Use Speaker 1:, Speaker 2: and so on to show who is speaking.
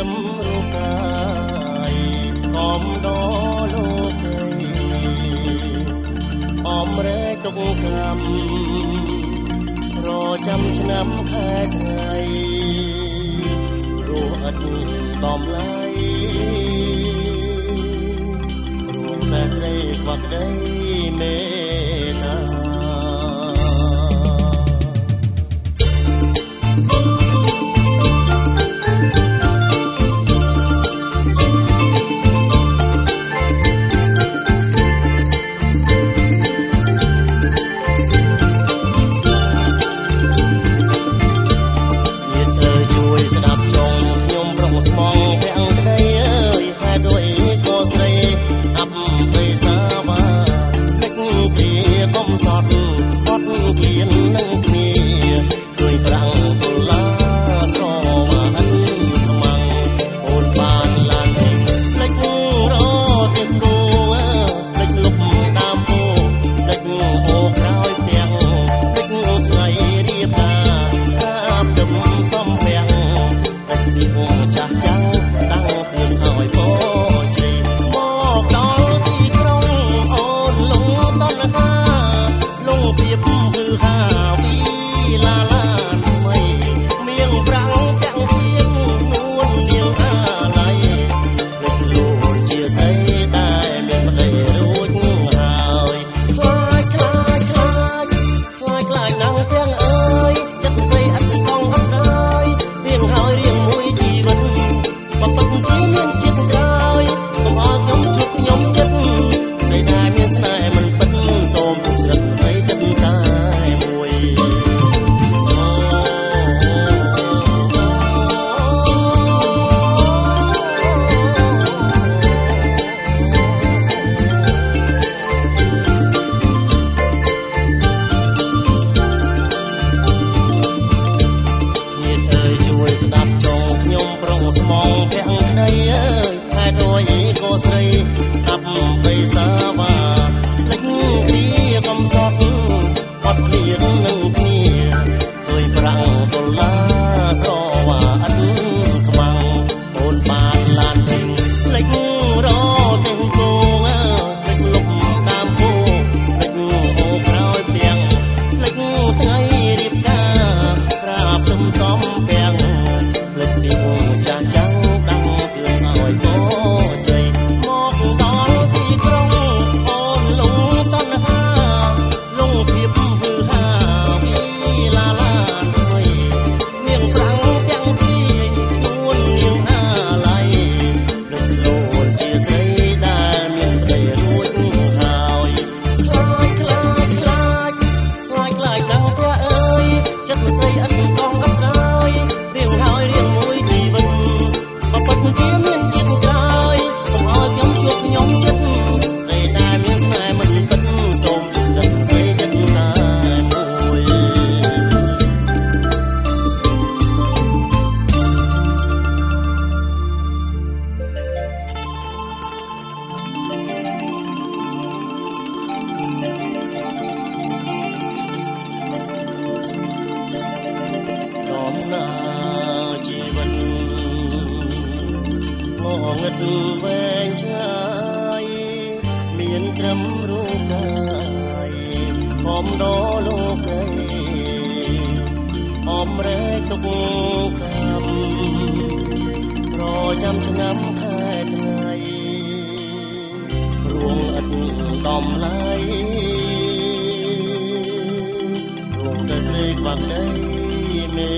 Speaker 1: មរូបកាយកំដលោកអមរែកទុកកម្មរចាំឆ្នាំខែថ្ងៃរស់អត់ដំឡៃរួងតែស្រីខ្វះក្តីមេត្តាស្មងទាំងក្តីអើយហេតុដូចក៏ស្រីអាប់បិសាវាដឹកគ្រាកំសត់អត់គៀននឹងគ្នាឃើញប្រាំងដុល្លារស្រវ៉ាអិនខ្មាំងអូនបានឡានភ្លេចរទឹកគោភ្លេចលុបដើមពោភ្លេចអូក្រោយផ្ទះភ្លេចថ្ងៃរៀបការអាប់ទឹកសំភាំងតែពីអូចាស់ចាំងតាំងคืนឲ្យបោជ័យមកដល់ទីក្រុងអូនលងតនហាលងពីបគឺហាវីឡាឡានថ្មីមៀងប្រាំងទាំងទៀងនួននាងអាឡៃរឹកលួនជាស្អីដែលមានប្តីរួចហើយខ្លាចណាស់ទាំងអើយចិត្តស្អីអត់កងអត់ហើយរៀងហើយរៀងមួយជីវិតបើពិតជាមានចិត្តក្រោយកុំឲ្យខ្ញុំជួបខ្ញុំចិត្តស្រីដែលមានស្នេហ៍មិនពិតសូមពុកស្រិតស្រីចិត្តតែមួយជួយស្ដាប់ចងខ្ញុំប្រុងស្មងទាំងក្តីអើយហេតុដូចក៏ស្រីអាប់បិសាវាភ្លេចគ្រាកំសត់អត់ឃ្លាននឹងគ្នាឃើញប្រាំងដុល្លារស្រវ៉ាអិនខ្មាំងអូនបានឡានពេញភ្លេចរទាំងគោភ្លេចលុបដើមពោភ្លេចអូក្រោយផ្ទាំងភ្លេចថ្ងៃរៀបការក្រាបសំសំពាំងភ្លេចពីអូចាស់ចាំងតាំងគឺឲ្យបោជ័យមកដល់ទីក្រុងអូនលងតនហាលងពីបគឺហាវីឡាឡានថ្មីនាងប្រាំងទាំងទីនួននាងអាឡៃរឹកលួនជាស្រីដែលមានប្តីរួចហើយខ្លាចណាស់ព្រះអើយចិត្តស្រីអត់កងអត់ហើយរៀងហើយរៀងមួយជីវិតបើពិតជាមានចិត្តក្រោយកុំឲ្យខ្ញុំជួបខ្ញុំចិត្តស្រីដែលមានស្នេហ៍មិនពិតសូមដឹកស្រីចិត្តតែមួយដំណើរជីវិតងងឹតវែងឆ្ងាយមានត្រឹមរូបកាយខំដលោកីអមរែកទុកកម្មប្រចាំឆ្នាំខែថ្ងៃរួងអត់ដំឡៃរួងតែស្រីខ្វះក្តីមេ